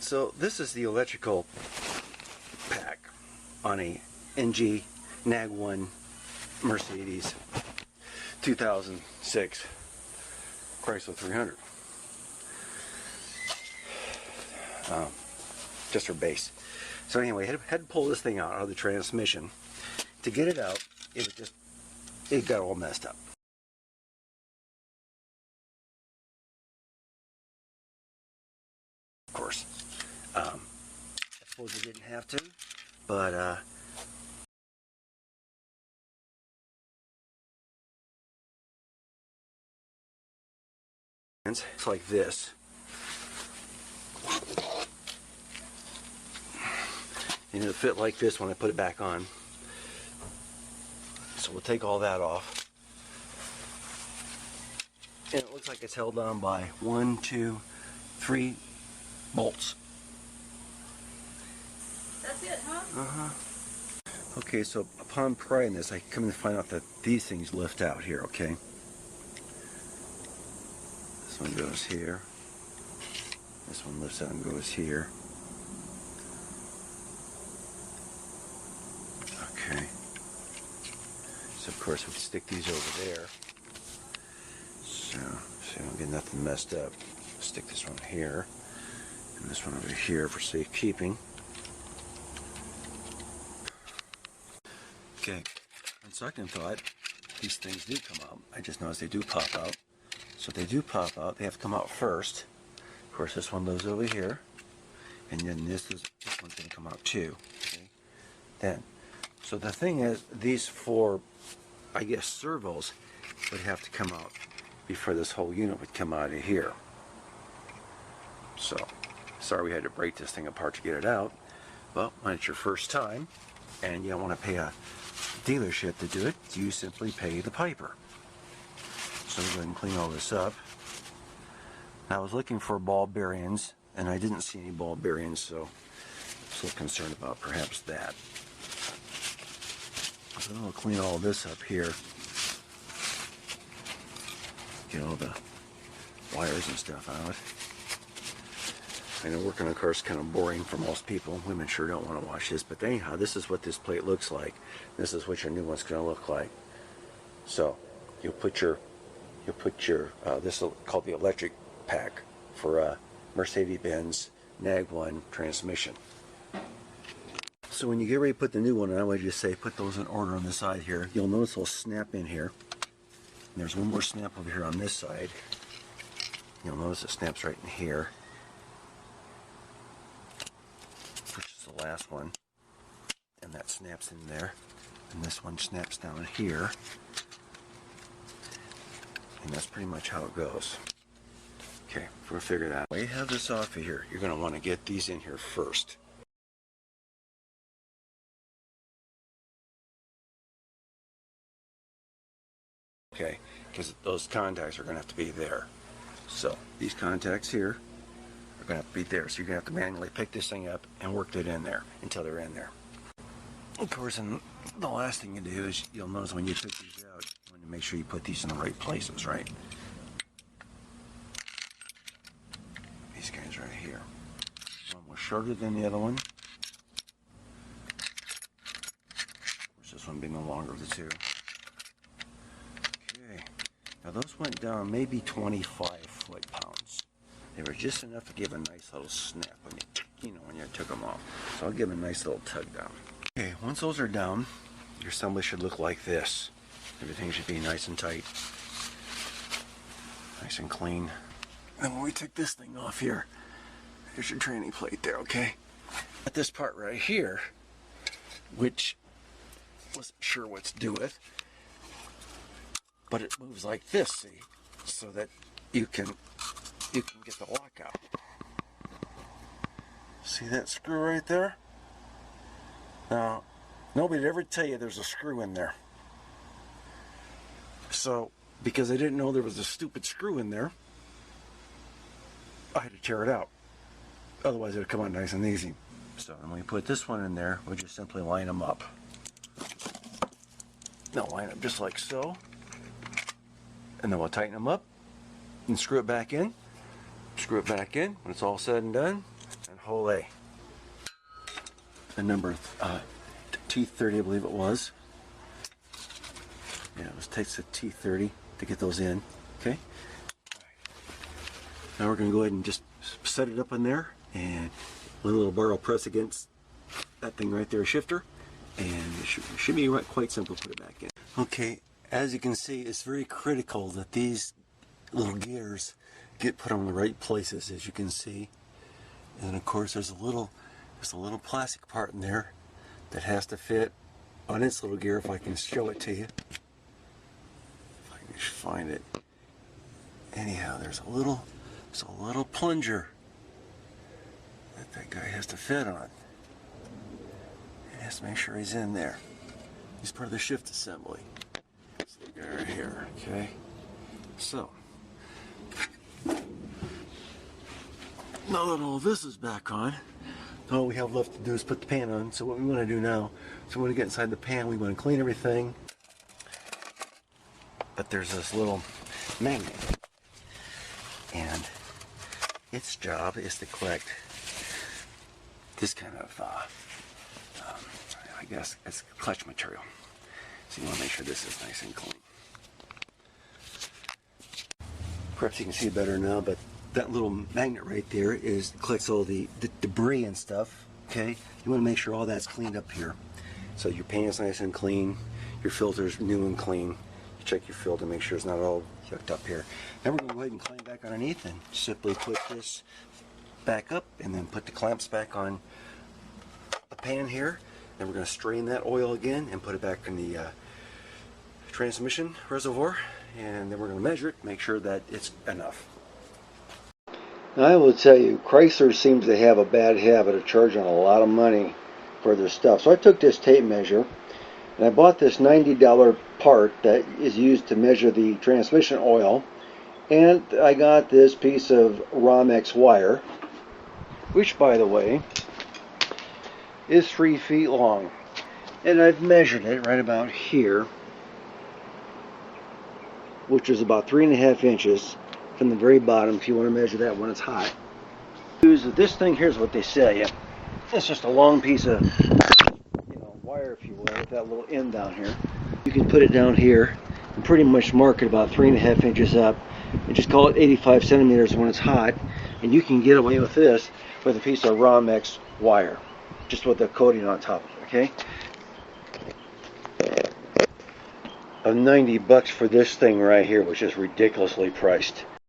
So this is the electrical pack on a NG Nag 1 Mercedes 2006 Chrysler 300. Just for base. So anyway, had to pull this thing out of the transmission. To get it out, it got all messed up. Of course, I suppose I didn't have to, but it's like this. And it'll fit like this when I put it back on. So we'll take all that off. And it looks like it's held on by 1, 2, 3 bolts. That's it, huh? Okay, so upon prying this, I come to find out that these things lift out here, okay? This one goes here. This one lifts out and goes here. Okay. So of course we stick these over there. So you don't get nothing messed up. Stick this one here. And this one over here for safekeeping. Okay, on second thought, these things do come out. I just noticed they do pop out. So they do pop out. They have to come out first. Of course, this one goes over here, and then this one's going to come out too. Okay? Then, so the thing is, these 4, I guess, servos would have to come out before this whole unit would come out of here. So, sorry we had to break this thing apart to get it out. But when it's your first time, and you don't want to pay a dealership to do it, you simply pay the piper. So we'll go ahead and clean all this up. I was looking for ball bearings, and I didn't see any ball bearings, so I'm still concerned about perhaps that. So then we'll clean all this up here. Get all the wires and stuff out. I know working on cars is kind of boring for most people. Women sure don't want to wash this, but anyhow, this is what this plate looks like. This is what your new one's going to look like. So you'll put your this is called the electric pack for a Mercedes-Benz Nag 1 transmission. So when you get ready to put the new one on, I would just say put those in order on the side here. You'll notice they'll snap in here. And there's one more snap over here on this side. You'll notice it snaps right in here, which is the last one. And that snaps in there. And this one snaps down here. And that's pretty much how it goes. Okay, we'll figure that out. When you have this off of here, you're going to want to get these in here first. Okay, because those contacts are going to have to be there. So these contacts here are going to have to be there. So you're going to have to manually pick this thing up and work it in there until they're in there. Of course, and the last thing you do is you'll notice when you took these out, you want to make sure you put these in the right places, right? These guys right here. One was shorter than the other one. Of course, this one being the longer of the two. Okay. Now those went down maybe 25 foot-pounds. They were just enough to give a nice little snap when when you took them off. So I'll give them a nice little tug down. Okay, once those are down, your assembly should look like this. Everything should be nice and tight. Nice and clean. And when we take this thing off here, there's your tranny plate there, okay? At this part right here, which wasn't sure what to do with, but it moves like this, see? So that you can get the lock out. See that screw right there? Now, nobody'd ever tell you there's a screw in there. So, because I didn't know there was a stupid screw in there, I had to tear it out. Otherwise, it would come out nice and easy. So, when we put this one in there, we just simply line them up. Now, line up just like so. And then we'll tighten them up and screw it back in. Screw it back in when it's all said and done. And hole A. The number 230, I believe it was. Yeah, it takes a T30 to get those in. Okay. Now we're going to go ahead and just set it up in there, and one little bar will press against that thing right there, shifter, and it should be quite simple to put it back in. Okay, as you can see, it's very critical that these little gears get put on the right places, as you can see. And of course, there's a little plastic part in there that has to fit on its little gear. If I can show it to you, if I can just find it. Anyhow, there's a little plunger that guy has to fit on. He has to make sure he's in there. He's part of the shift assembly. So the guy right here, okay? So, now that all this is back on, all we have left to do is put the pan on. So what we want to do now, so we want to get inside the pan, we want to clean everything. But there's this little magnet, and its job is to collect this kind of, I guess it's clutch material. So you want to make sure this is nice and clean. Perhaps you can see better now, but that little magnet right there collects all the debris and stuff. Okay, you want to make sure all that's cleaned up here. So your pan is nice and clean, your filter's new and clean. You check your filter, make sure it's not all yucked up here. Then we're going to go ahead and climb back underneath and simply put this back up, and then put the clamps back on the pan here. Then we're going to strain that oil again and put it back in the transmission reservoir, and then we're going to measure it, make sure that it's enough. Now, I will tell you, Chrysler seems to have a bad habit of charging a lot of money for their stuff. So I took this tape measure, and I bought this $90 part that is used to measure the transmission oil, and I got this piece of Romex wire, which, by the way, is 3 feet long. And I've measured it right about here, which is about 3.5 inches from the very bottom, if you want to measure that when it's hot. Use this thing. Here's what they sell you. It's just a long piece of, wire, if you will, with that little end down here. You can put it down here and pretty much mark it about 3.5 inches up, and just call it 85 centimeters when it's hot, and you can get away with this with a piece of Romex wire, just with the coating on top of it. Okay. $90 for this thing right here, which is ridiculously priced.